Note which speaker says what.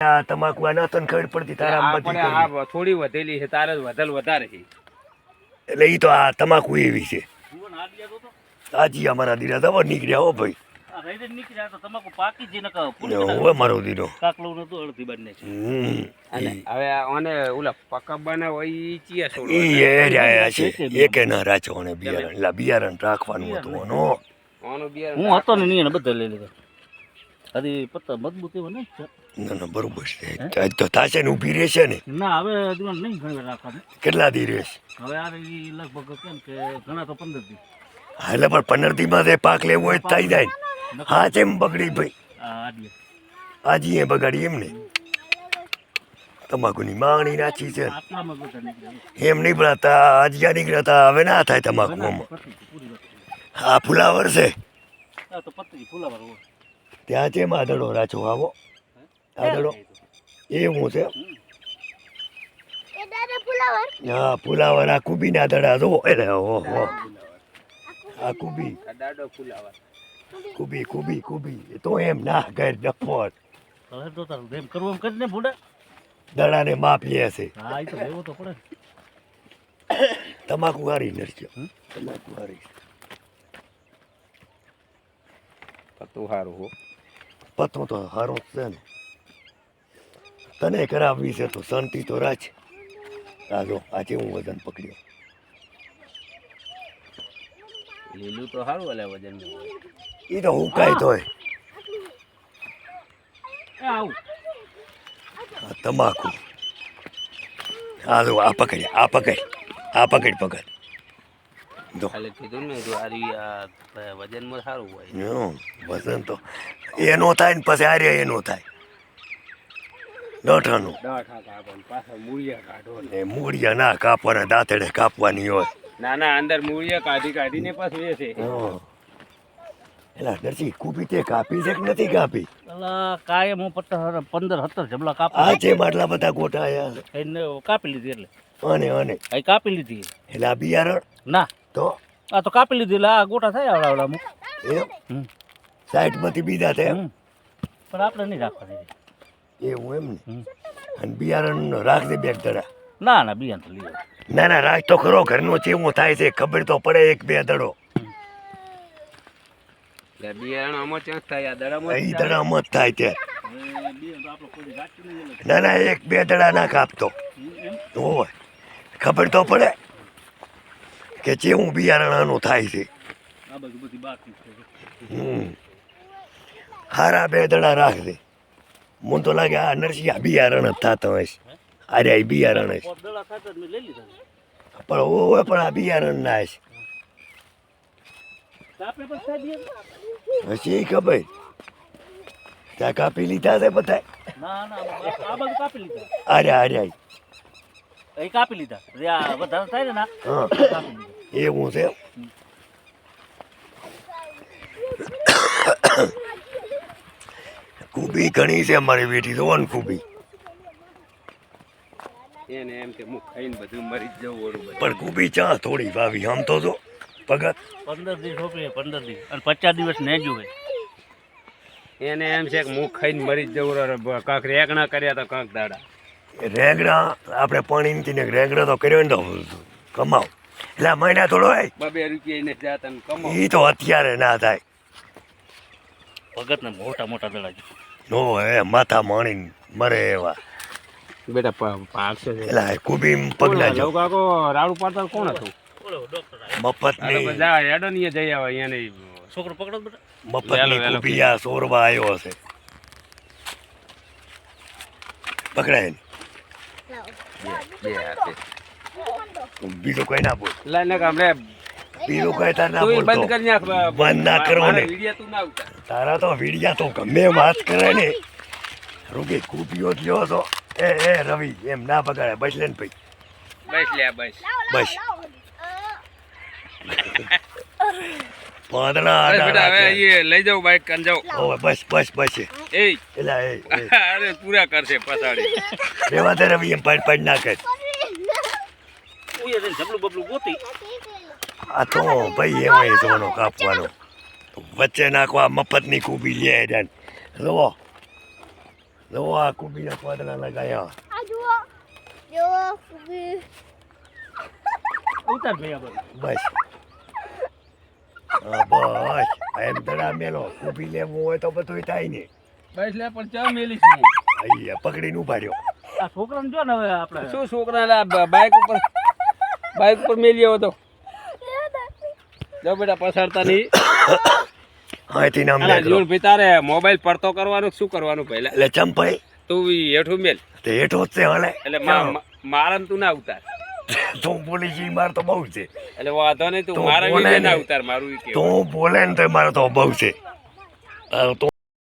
Speaker 1: આ તમાકુ આ નતન ખબર પડતી તારા
Speaker 2: આપણે આ થોડી વધેલી છે તારે વધલ વધારે છે
Speaker 1: એટલે ઈ તો આ તમાકુ એવી છે આજી અમારા દીરા દવા નીકળ્યા હો ભાઈ હવે મારો દીરો
Speaker 2: હવે આને ઓલા પકવવાના હોય ઈ ચિયા છોડ
Speaker 1: ઈ એરિયા છે એકે ના રાચો અને બિયારણ એટલે બિયારણ રાખવાનું હતું ઓનો
Speaker 2: ઓનો બિયારણ
Speaker 3: હું હતો ને નહીં બધા લઈ લીધા હજી પત્તા મજબૂત એવા નહીં
Speaker 1: ના ના બરોબર છે આજ તો થાશે ને ઊભી રહેશે ને
Speaker 3: ના હવે દિવાન નહીં ઘણી રાખવાનું
Speaker 1: કેટલા દી રહેશે
Speaker 3: હવે આ ઈ લગભગ કેમ કે ઘણા તો 15 દી
Speaker 1: હા એટલે પણ 15 દીમાં તે પાક લેવો હોય થઈ જાય ને હા તેમ બગડી ભાઈ આજી એ બગાડી એમ ને તમાકુની માંગણી નાચી છે એમ નહીં ભરાતા આજ્યા નીકળતા હવે ના થાય તમાકુમાં હા ફુલાવર છે ત્યાં છે આદડો રાચો આવો આદડો એવું છે હા ફુલાવર આ કુબી ના દડા જો એટલે ઓહો આ કુબી
Speaker 2: દાડો ફુલાવર
Speaker 1: કુબી કુબી કુબી તો એમ ના ઘર ડફોટ
Speaker 3: હવે તો તારું એમ કરવું એમ કરીને ભૂડા
Speaker 1: દડાને માપ લે છે
Speaker 3: હા એ તો લેવો તો પડે
Speaker 1: તમાકુ હારી નરસ્યો તમાકુ હારી
Speaker 2: પતું હારું હો
Speaker 1: પતો તો હારો જ છે ને તને કરાવવી છે તો શાંતિ તો રાખ આ જો આજે હું વજન પકડ્યો
Speaker 2: લીલું તો સારું હલે વજન
Speaker 1: એ તો હુકાય તોય
Speaker 3: આવું
Speaker 1: તમાકુ આ જો આ પકડ આ પકડ આ પકડ પકડ જો
Speaker 2: ખાલી કીધું ને જો આ વજનમાં સારું હોય
Speaker 1: વજન તો એનો થાય ને પછી આરે એનો થાય દોઠાનું
Speaker 2: પાછા મૂળિયા કાઢો
Speaker 1: ને મૂળિયા ના કાપવાના દાંતડે કાપવાની હોય
Speaker 2: ના ના અંદર મૂળિયા કાઢી કાઢીને પાછું એ છે
Speaker 1: એલા નરસી કુપી તે કાપી છે કે નથી કાપી
Speaker 3: અલા કાયમ હું 15-17 જબલા કાપ
Speaker 1: આ છે માટલા બધા ગોટા આયા
Speaker 3: એને કાપી લીધી એટલે
Speaker 1: અને
Speaker 3: આ કાપી લીધી
Speaker 1: એટલે આ બિયારણ
Speaker 3: ના
Speaker 1: તો
Speaker 3: આ તો કાપી લીધી એટલે આ ગોટા થાય આવડા
Speaker 1: એમ સાઈડમાંથી બીજા થયા
Speaker 3: પણ આપણે નહીં રાખવાની
Speaker 1: એવું એમ ને અને બિયારણ રાખજે બેગ દડા
Speaker 3: ના ના બિયારણ તો લઈ
Speaker 1: ના ના રાખ તો ખરો ઘરનો ચેવું થાય છે ખબર તો પડે એક બે દડો
Speaker 2: બિયારણ આમાં ચાન્સ થાય આ દડામાં
Speaker 1: એ દડામાં જ થાય તે ના ના એક બે દડા ના કાપતો હોય ખબર તો પડે કે ચેવું બિયારણ આનું થાય છે હારા બે દડા રાખજે મને તો લાગે આ નરસિંહ બિયારણ જ થતા હોય છે અરે આ બિયારણ જ પણ હોય પણ આ બિયારણ ના છે હજી ખબર ત્યાં કાપી લીધા છે બધા અરે અરે
Speaker 3: કાપી લીધા વધારે થાય ને
Speaker 1: હા એવું છે કુબી ઘણી છે અમારી બેટી તો વન કુબી
Speaker 2: એને એમ કે મુખ ખાઈને બધું મરી જ જવું
Speaker 1: પણ કુબી ચા થોડી વાવી આમ તો જો ભગત
Speaker 3: 15 દિવસ રોપીએ 15 દિવસ અને 50 દિવસ ને જોવે
Speaker 2: એને એમ છે કે મુખ ખાઈને મરી જ જવું કાંક રેગણા કર્યા તો કાંક દાડા
Speaker 1: રેંગડા આપણે પાણી નથી ને રેંગડા તો કર્યો ને તો કમાવ એટલે મહિના થોડો હોય
Speaker 2: 2 રૂપિયા ને જાતા ને કમાવ
Speaker 1: એ તો અત્યારે ના થાય
Speaker 3: ભગત ને મોટા મોટા દડા
Speaker 1: નો હે માથા માણી મરે એવા
Speaker 2: બેટા પાકશે
Speaker 1: એટલે કુબી પગલા જો
Speaker 2: કાકો રાડું પાડતા કોણ હતું
Speaker 1: મફત ની
Speaker 2: જા હેડો ની જઈ આવે અહીંયા
Speaker 3: છોકરો પકડો બેટા
Speaker 1: મફત ની કુબી આ સોરવા આવ્યો હશે પકડાય ને બીજું કઈ ના બોલ
Speaker 2: લાઈને કામરે
Speaker 1: બીજું કઈ તાર ના બોલ
Speaker 2: બંધ કરી નાખ
Speaker 1: બંધ ના કરો ને
Speaker 2: વિડિયા તું ના ઉતાર
Speaker 1: તારા તો વિડિયા તો ગમે વાત કરે ને રૂકી કુપીઓ થયો તો એ રવિ એમ ના પકડાય બસ લે ને ભાઈ
Speaker 2: બસ લે બસ
Speaker 1: બસ પાંદડા
Speaker 2: બેટા હવે એ લઈ જાવ બાઈક કન જાવ
Speaker 1: ઓય બસ બસ બસ
Speaker 2: એ
Speaker 1: એલા એ
Speaker 2: અરે પૂરા કરશે પછાડી
Speaker 1: રેવા દે રવિ એમ પાડ નાખે
Speaker 3: ઉયે દે જબલું બબલું ગોતી
Speaker 1: આ તો ભાઈ એમાં સોનો કાપવાનો વચ્ચે નાખવા મફતની કુબી લે જાન જો જો આ કુબીના પાંદડા લગાયા
Speaker 4: આ જુઓ જો કુબી
Speaker 3: ઉતાર ભાઈ આ બધું.
Speaker 1: બસ હા બસ એમ તડા મેલો કુબી લેવું હોય તો બધું થાય ને
Speaker 2: બસ લે પણ ચા મેલી છું
Speaker 1: અહીંયા પકડીને ઉભા રહ્યો
Speaker 3: આ છોકરાને જો ને હવે આપણે
Speaker 2: શું છોકરા બાઇક ઉપર મેલી આવ્યો તો જો બેટા પસાડતા નહીં
Speaker 1: અહીંથી નામ
Speaker 2: અલા,
Speaker 1: નીકળો
Speaker 2: જીવણભાઈ તારે મોબાઈલ પડતો કરવાનું કે શું કરવાનું પહેલા
Speaker 1: એટલે ચંપાઈ
Speaker 2: તું ઈ હેઠું મેલ
Speaker 1: તે હેઠો જ છે હાલે
Speaker 2: એટલે મારા તું ના ઉતાર
Speaker 1: તું બોલી છે ઈ માર તો બહુ છે
Speaker 2: એટલે વાંધો નહીં તું
Speaker 1: તો
Speaker 2: મારા
Speaker 1: બોલે
Speaker 2: વિશે ના
Speaker 1: ને.
Speaker 2: ઉતાર મારું ઈ કેવું
Speaker 1: તું બોલે ને તો મારો તો બહુ છે તો